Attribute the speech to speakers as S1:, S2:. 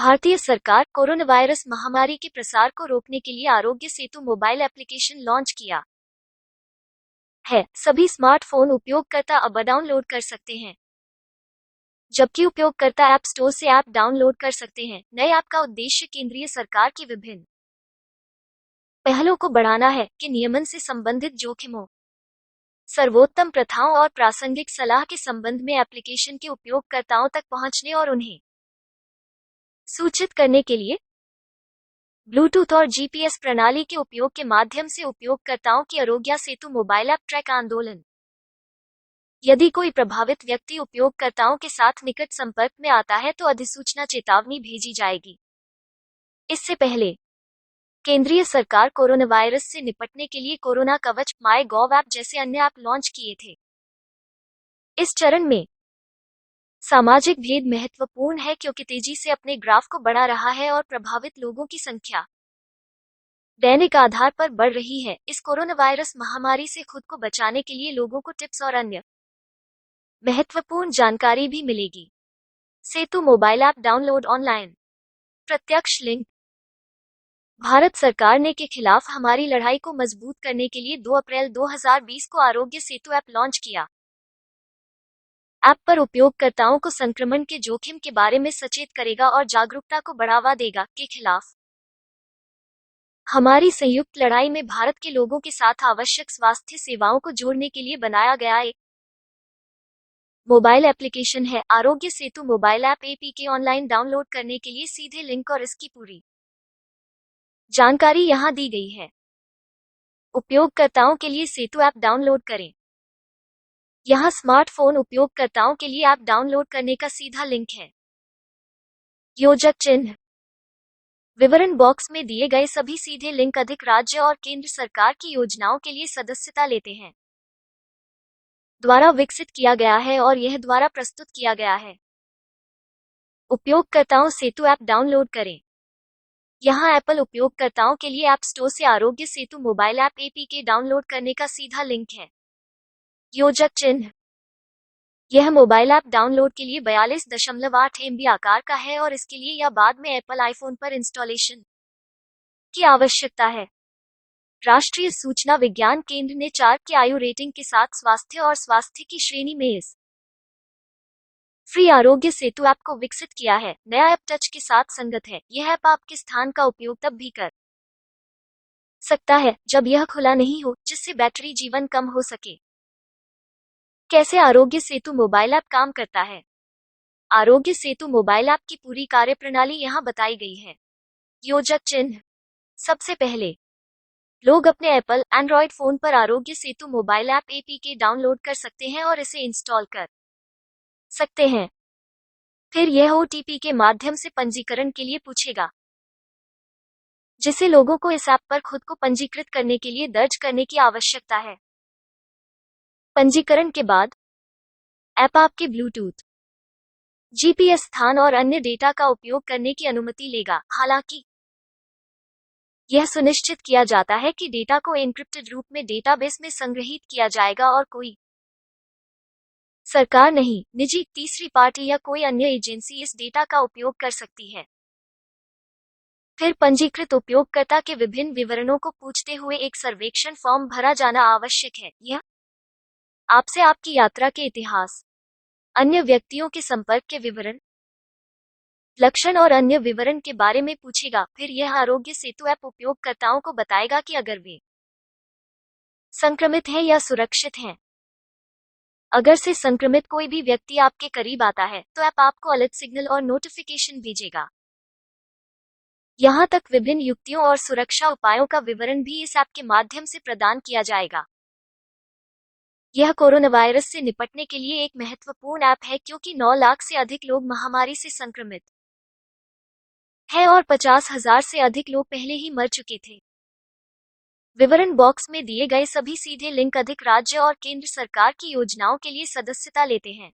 S1: भारतीय सरकार corona virus महामारी के प्रसार को रोकने के लिए आरोग्य सेतु मोबाइल एप्लीकेशन लॉन्च किया है। सभी स्मार्टफोन उपयोगकर्ता अब डाउनलोड कर सकते हैं, जबकि उपयोगकर्ता ऐप स्टोर से ऐप डाउनलोड कर सकते हैं। नए ऐप का उद्देश्य केंद्रीय सरकार की विभिन्न पहलों को बढ़ाना है कि नियमन से संबंधित जोखिमों, सर्वोत्तम प्रथाओं और प्रासंगिक सलाह के संबंध में एप्लीकेशन के उपयोगकर्ताओं तक पहुंचने और उन्हें सूचित करने के लिए ब्लूटूथ और जीपीएस प्रणाली के उपयोग के माध्यम से उपयोगकर्ताओं की आरोग्य सेतु मोबाइल ऐप ट्रैक आंदोलन। यदि कोई प्रभावित व्यक्ति उपयोगकर्ताओं के साथ निकट संपर्क में आता है तो अधिसूचना चेतावनी भेजी जाएगी। इससे पहले केंद्रीय सरकार कोरोना वायरस से निपटने के लिए कोरोना कवच, माई गॉव ऐप जैसे अन्य ऐप लॉन्च किए थे। इस चरण में सामाजिक भेद महत्वपूर्ण है क्योंकि तेजी से अपने ग्राफ को बढ़ा रहा है और प्रभावित लोगों की संख्या दैनिक आधार पर बढ़ रही है। इस कोरोना वायरस महामारी से खुद को बचाने के लिए लोगों को टिप्स और अन्य महत्वपूर्ण जानकारी भी मिलेगी। सेतु मोबाइल ऐप डाउनलोड ऑनलाइन। प्रत्यक्ष लिंक। भारत सरकार ने के खिलाफ हमारी लड़ाई को मजबूत करने के लिए 2 अप्रैल 2020 को आरोग्य सेतु ऐप लॉन्च किया। ऐप पर उपयोगकर्ताओं को संक्रमण के जोखिम के बारे में सचेत करेगा और जागरूकता को बढ़ावा देगा। के खिलाफ हमारी संयुक्त लड़ाई में भारत के लोगों के साथ आवश्यक स्वास्थ्य सेवाओं को जोड़ने के लिए बनाया गया एक मोबाइल एप्लीकेशन है। Aarogya Setu mobile app APK online download करने के लिए सीधे लिंक और इसकी पूरी जानकारी यहां दी गई है। उपयोगकर्ताओं के लिए सेतु ऐप डाउनलोड करें। यहां स्मार्टफोन उपयोगकर्ताओं के लिए ऐप डाउनलोड करने का सीधा लिंक है। योजक चिन्ह। विवरण बॉक्स में दिए गए सभी सीधे लिंक अधिक राज्य और केंद्र सरकार की योजनाओं के लिए सदस्यता लेते हैं। द्वारा विकसित किया गया है और यह द्वारा प्रस्तुत किया गया है। उपयोगकर्ताओं सेतु ऐप डाउनलोड करें। यहां एप्पल उपयोगकर्ताओं के लिए ऐप स्टोर से आरोग्य Setu mobile app APK download करने का सीधा लिंक है। योजक चिन्ह। यह मोबाइल ऐप डाउनलोड के लिए 42.8 MB आकार का है और इसके लिए या बाद में एप्पल आईफोन पर इंस्टॉलेशन की आवश्यकता है। राष्ट्रीय सूचना विज्ञान केंद्र ने 4 की आयु रेटिंग के साथ स्वास्थ्य और स्वास्थ्य की श्रेणी में इस फ्री आरोग्य सेतु ऐप को विकसित किया है। नया ऐप टच के साथ संगत है। यह ऐप आपके स्थान का उपयोग तब भी कर सकता है जब यह खुला नहीं हो, जिससे बैटरी जीवन कम हो सके। कैसे आरोग्य सेतु मोबाइल ऐप काम करता है? आरोग्य सेतु मोबाइल ऐप की पूरी कार्यप्रणाली यहां बताई गई है। योजक चिन्ह। सबसे पहले लोग अपने एप्पल एंड्रॉयड फोन पर आरोग्य Setu mobile app APK download कर सकते हैं और इसे इंस्टॉल कर सकते हैं। फिर यह ओटीपी के माध्यम से पंजीकरण के लिए पूछेगा, जिसे लोगों को इस ऐप पर खुद को पंजीकृत करने के लिए दर्ज करने की आवश्यकता है। पंजीकरण के बाद ऐप आपके ब्लूटूथ, जीपीएस स्थान और अन्य डेटा का उपयोग करने की अनुमति लेगा। हालांकि यह सुनिश्चित किया जाता है कि डेटा को एन्क्रिप्टेड रूप में डेटाबेस में संग्रहीत किया जाएगा और कोई सरकार नहीं, निजी, तीसरी पार्टी या कोई अन्य एजेंसी इस डेटा का उपयोग कर सकती है। फिर पंजीकृत उपयोगकर्ता के विभिन्न विवरणों को पूछते हुए एक सर्वेक्षण फॉर्म भरा जाना आवश्यक है। यह आपसे आपकी यात्रा के इतिहास, अन्य व्यक्तियों के संपर्क के विवरण, लक्षण और अन्य विवरण के बारे में पूछेगा। फिर यह आरोग्य सेतु ऐप उपयोगकर्ताओं को बताएगा कि अगर वे संक्रमित हैं या सुरक्षित हैं। अगर से संक्रमित कोई भी व्यक्ति आपके करीब आता है तो ऐप आपको अलर्ट सिग्नल और नोटिफिकेशन भेजेगा। यहां तक विभिन्न युक्तियों और सुरक्षा उपायों का विवरण भी इस ऐप के माध्यम से प्रदान किया जाएगा। यह कोरोना वायरस से निपटने के लिए एक महत्वपूर्ण ऐप है क्योंकि 9 लाख से अधिक लोग महामारी से संक्रमित हैं और 50,000 से अधिक लोग पहले ही मर चुके थे। विवरण बॉक्स में दिए गए सभी सीधे लिंक अधिक राज्य और केंद्र सरकार की योजनाओं के लिए सदस्यता लेते हैं।